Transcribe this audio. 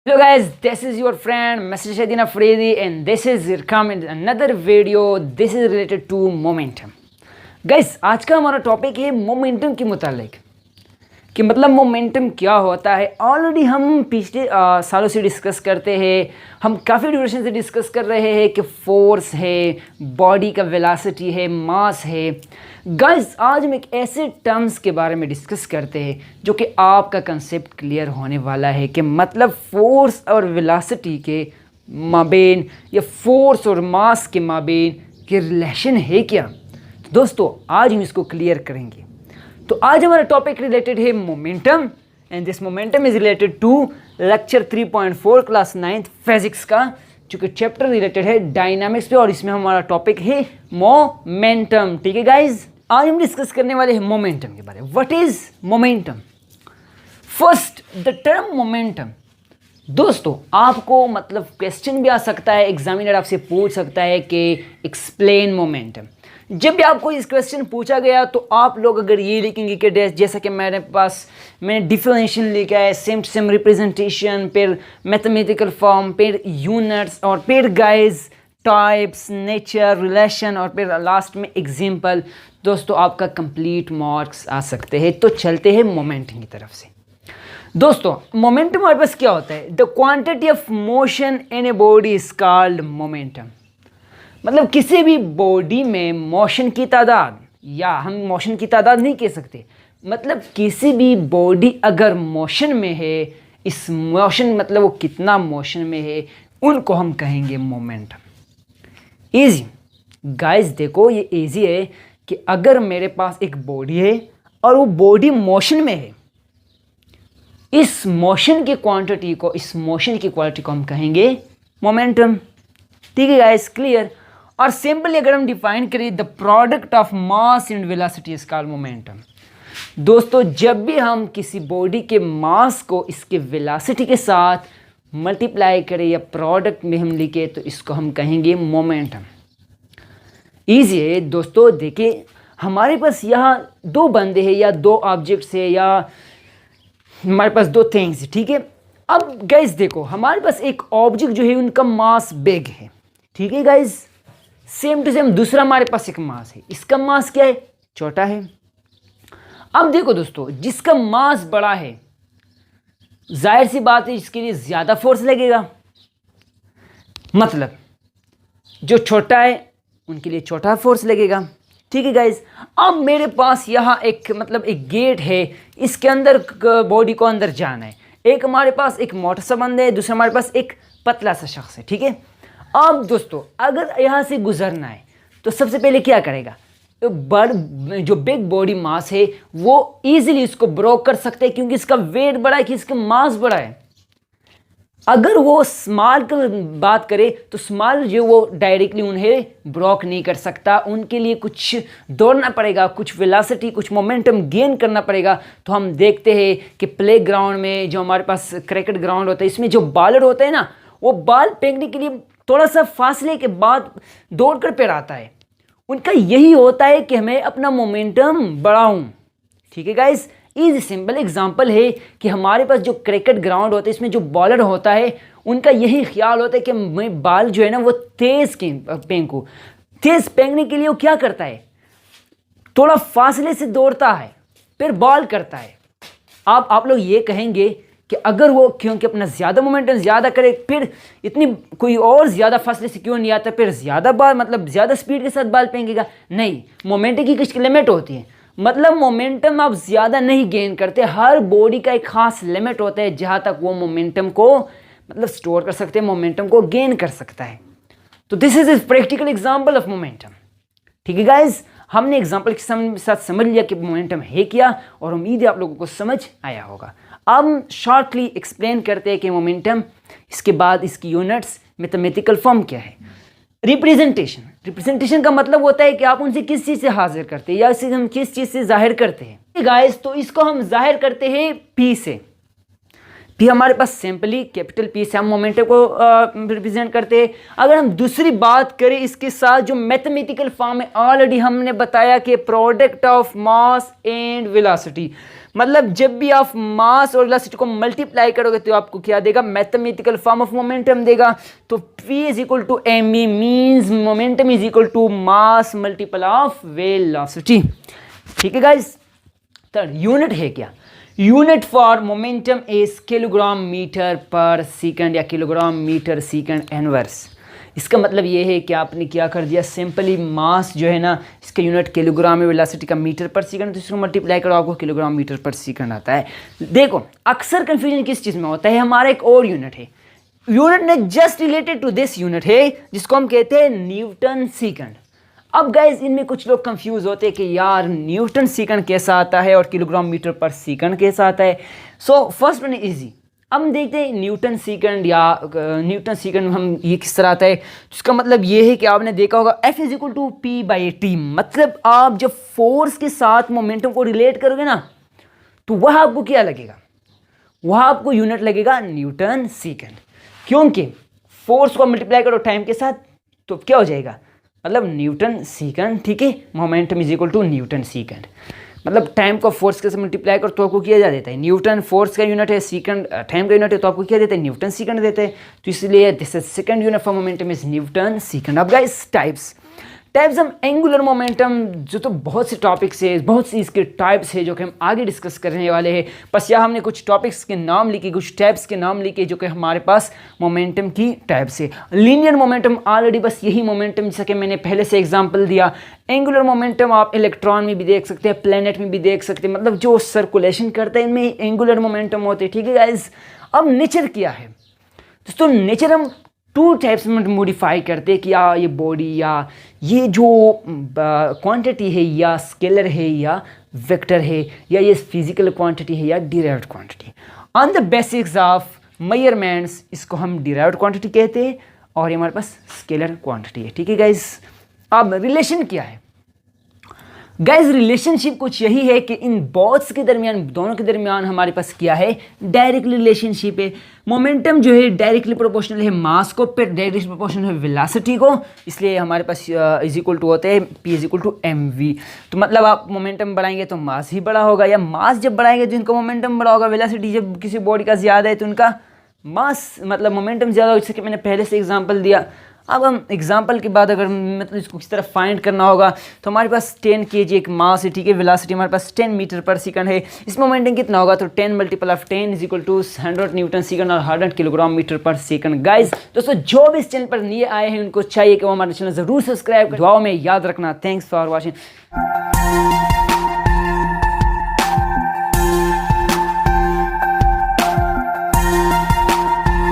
Hello guys, this is your friend Mr. Shadin Afridi and this is come in another video. This is related to momentum. Guys, आज का हमारा topic है momentum के मुतालिक कि मतलब मोमेंटम क्या होता है। ऑलरेडी हम पिछले सालों से डिस्कस करते हैं, हम काफ़ी ड्यूरेशन से डिस्कस कर रहे हैं कि फोर्स है, बॉडी का वेलोसिटी है, मास है। गाइस, आज हम एक ऐसे टर्म्स के बारे में डिस्कस करते हैं जो कि आपका कंसेप्ट क्लियर होने वाला है कि मतलब फोर्स और वेलोसिटी के माबेन या फोर्स और मास के माबेन के रिलेशन है क्या। तो दोस्तों, आज हम इसको क्लियर करेंगे। तो आज हमारा टॉपिक रिलेटेड है momentum and this momentum is related to lecture 3.4 class 9th physics का, जो कि चैप्टर रिलेटेड है डायनामिक्स पे, और इसमें हमारा टॉपिक है मोमेंटम। ठीक है गाइज, आज हम डिस्कस करने वाले हैं मोमेंटम के बारे में। What is momentum? First, the term momentum. दोस्तों, आपको मतलब क्वेश्चन भी आ सकता है, एग्जामिनर आपसे पूछ सकता है कि एक्सप्लेन मोमेंटम। जब भी आपको इस क्वेश्चन पूछा गया तो आप लोग अगर ये लिखेंगे कि जैसा कि मैंने डिफिनेशन लिखा है, सेम टू सेम रिप्रेजेंटेशन, फिर मैथमेटिकल फॉर्म, फिर यूनिट्स, और फिर गाइज टाइप्स, नेचर, रिलेशन, और फिर लास्ट में एग्जाम्पल। दोस्तों, आपका कंप्लीट मार्क्स आ सकते हैं। तो चलते हैं मोमेंटम की तरफ से। दोस्तों, मोमेंटम हमारे पास क्या होता है? The quantity of motion in a body is called momentum. मतलब किसी भी बॉडी में मोशन की तादाद, या हम मोशन की तादाद नहीं कह सकते, मतलब किसी भी बॉडी अगर मोशन में है, इस मोशन मतलब वो कितना मोशन में है, उनको हम कहेंगे मोमेंटम। इजी गाइस, देखो ये इजी है कि अगर मेरे पास एक बॉडी है और वो बॉडी मोशन में है, इस मोशन की क्वांटिटी को, इस मोशन की क्वालिटी को हम कहेंगे मोमेंटम। ठीक है गाइस, क्लियर? और सिंपली अगर हम डिफाइन करें, the product of mass and velocity is called momentum. दोस्तों, जब भी हम किसी बॉडी के मास को इसके वेलोसिटी के साथ मल्टीप्लाई करें या प्रोडक्ट में हम लिखे, तो इसको हम कहेंगे मोमेंटम। ईजी है दोस्तों। देखिए, हमारे पास यहाँ दो बंदे हैं या दो ऑब्जेक्ट्स है या हमारे पास दो थिंग्स है। ठीक है, अब गाइस देखो, हमारे पास एक ऑब्जेक्ट जो है उनका मास बिग है। ठीक है गाइस, सेम टू सेम दूसरा हमारे पास एक मास है, इसका मास क्या है? छोटा है। अब देखो दोस्तों, जिसका मास बड़ा है, जाहिर सी बात है इसके लिए ज्यादा फोर्स लगेगा। मतलब जो छोटा है उनके लिए छोटा फोर्स लगेगा। ठीक है गाइज, अब मेरे पास यहाँ एक एक गेट है, इसके अंदर बॉडी को अंदर जाना है। एक हमारे पास एक मोटा सा बंदा है, दूसरा हमारे पास एक पतला सा शख्स है। ठीक है, अब दोस्तों अगर यहाँ से गुजरना है तो सबसे पहले क्या करेगा? तो जो बिग बॉडी मास है वो इजीली इसको ब्रोक कर सकते हैं, क्योंकि इसका वेट बड़ा है, कि इसका मास बड़ा है। अगर वो स्मॉल की बात करें तो स्मॉल जो वो डायरेक्टली उन्हें ब्रोक नहीं कर सकता, उनके लिए कुछ दौड़ना पड़ेगा, कुछ वेलोसिटी, कुछ मोमेंटम गेन करना पड़ेगा। तो हम देखते हैं कि प्ले ग्राउंड में जो हमारे पास क्रिकेट ग्राउंड होता है, इसमें जो बॉलर होता है ना, वो बॉल फेंकने के लिए थोड़ा सा फासले के बाद दौड़कर फिर आता है। उनका यही होता है कि हमें अपना मोमेंटम बढ़ाऊं। ठीक है गाइस, इज सिंपल एग्जांपल है कि हमारे पास जो क्रिकेट ग्राउंड होता है, इसमें जो बॉलर होता है, उनका यही ख्याल होता है कि मैं बॉल जो है ना वो तेज फेंकूं। तेज फेंकने के लिए वो क्या करता है? थोड़ा फासले से दौड़ता है, फिर बॉल करता है। आप लोग ये कहेंगे कि अगर वो क्योंकि अपना ज़्यादा मोमेंटम ज़्यादा करे, फिर इतनी कोई और ज़्यादा फासले से क्यों नहीं आता, फिर ज़्यादा बॉल ज़्यादा स्पीड के साथ बॉल फेंकेगा? नहीं, मोमेंटम की कुछ लिमिट होती है। मतलब मोमेंटम आप ज़्यादा नहीं गेन करते, हर बॉडी का एक खास लिमिट होता है जहाँ तक वो मोमेंटम को स्टोर कर सकते हैं, मोमेंटम को गेन कर सकता है। तो this is practical example of momentum. ठीक है गाइज, हमने एग्जाम्पल के साथ समझ लिया कि मोमेंटम है क्या, और उम्मीद है आप लोगों को समझ आया होगा। अब हम शॉर्टली एक्सप्लेन करते हैं कि मोमेंटम, इसके बाद इसकी यूनिट्स, मैथमेटिकल फॉर्म क्या है। रिप्रेजेंटेशन का मतलब होता है कि आप उनसे किस चीज़ से हाजिर करते हैं या इसे हम किस चीज़ से जाहिर करते हैं। गाइस, तो इसको हम जाहिर करते हैं पी से। पी हमारे पास सिंपली कैपिटल पी से हम मोमेंटम को रिप्रेजेंट करते हैं। अगर हम दूसरी बात करें इसके साथ जो मैथमेटिकल फॉर्म है, ऑलरेडी हमने बताया कि product of mass and velocity, मतलब जब भी आप मास और वेलोसिटी को मल्टीप्लाई करोगे तो आपको क्या देगा, मैथमेटिकल फॉर्म ऑफ मोमेंटम देगा। तो P is equal to mv means momentum is equal to mass multiple of velocity. ठीक है गाइस। थर्ड यूनिट है क्या, unit for momentum is kilogram metre per second या किलोग्राम मीटर सेकंड इनवर्स। इसका मतलब ये है कि आपने क्या कर दिया, सिंपली मास जो है ना इसका यूनिट किलोग्राम में, वेलोसिटी का मीटर पर सेकंड, तो इसको मल्टीप्लाई करो आपको किलोग्राम मीटर पर सेकंड आता है। देखो अक्सर कंफ्यूजन किस चीज़ में होता है, हमारा एक और यूनिट है, यूनिट ने just related to this unit है जिसको हम कहते हैं न्यूटन सेकंड। अब गाइज इनमें कुछ लोग कंफ्यूज होते हैं कि यार न्यूटन सेकंड कैसा आता है और किलोग्राम मीटर पर सेकंड कैसा आता है। सो फर्स्ट वन इजी, हम देखते हैं न्यूटन सेकंड या न्यूटन सेकंड हम ये किस तरह आता है। इसका मतलब ये है कि आपने देखा होगा F is equal to P/T, मतलब आप जब फोर्स के साथ मोमेंटम को रिलेट करोगे ना तो वह आपको क्या लगेगा, वह आपको यूनिट लगेगा न्यूटन सेकंड, क्योंकि फोर्स को मल्टीप्लाई करो टाइम के साथ तो क्या हो जाएगा, मतलब न्यूटन सेकंड। ठीक है, momentum is equal to newton second, मतलब टाइम को फोर्स के साथ मल्टीप्लाई करो तो आपको किया जा देता है, न्यूटन फोर्स का यूनिट है, सेकंड टाइम का यूनिट है, तो आपको क्या देता है, न्यूटन सेकंड देता है। तो इसलिए this is second unit for momentum is Newton second. अब गाइस टाइप्स हम एंगुलर मोमेंटम जो तो बहुत से टॉपिक्स है, बहुत सी इसके टाइप्स है जो कि हम आगे डिस्कस करने वाले हैं। बस यहाँ हमने कुछ टॉपिक्स के नाम लिखे, कुछ टाइप्स के नाम लिखे जो कि हमारे पास मोमेंटम की टाइप्स है। लीनियर मोमेंटम ऑलरेडी बस यही मोमेंटम जैसा कि मैंने पहले से एग्जांपल दिया। एंगुलर मोमेंटम आप इलेक्ट्रॉन में भी देख सकते हैं, प्लैनेट में भी देख सकते हैं, मतलब जो सर्कुलेशन करते हैं इनमें एंगुलर मोमेंटम होते हैं। ठीक है गाइज। अब नेचर क्या है दोस्तों, नेचर हम टू टाइप्स में मॉडिफाई करते हैं कि या ये बॉडी या ये जो क्वांटिटी है या स्केलर है या वेक्टर है या ये फिजिकल क्वांटिटी है या derived quantity. On the basics of measurements इसको हम डिराइव्ड क्वांटिटी कहते हैं और ये हमारे पास स्केलर क्वांटिटी है। ठीक है गाइज। अब रिलेशन क्या है गाइज, रिलेशनशिप कुछ यही है कि इन बॉथ्स के दरमियान, दोनों के दरमियान हमारे पास क्या है, डायरेक्ट रिलेशनशिप है। मोमेंटम जो है डायरेक्टली प्रोपोर्शनल है मास को, फिर डायरेक्टली प्रोपोर्शनल है वेलोसिटी को, इसलिए हमारे पास इज इक्वल टू होते हैं P is equal to mv। तो मतलब आप मोमेंटम बढ़ाएंगे तो मास ही बड़ा होगा, या मास जब बढ़ाएंगे तो इनका मोमेंटम बड़ा होगा, वेलोसिटी जब किसी बॉडी का ज़्यादा है तो उनका मास मतलब मोमेंटम ज़्यादा हो, जैसे कि मैंने पहले से एग्जाम्पल दिया। अब हम एग्जाम्पल के बाद अगर मतलब इसको किस तरह फाइंड करना होगा तो हमारे पास 10 kg एक मास है। ठीक है, वेलोसिटी हमारे पास 10 मीटर पर सेकंड है, इस मोमेंटम कितना होगा, तो 10 multiple of 10 is equal to 100 newton second और 100 kilogram metre per second. Guys दोस्तों जो भी इस चैनल पर नए आए हैं उनको चाहिए कि वो हमारे चैनल जरूर सब्सक्राइब करें, दुआओं में याद रखना। Thanks for watching.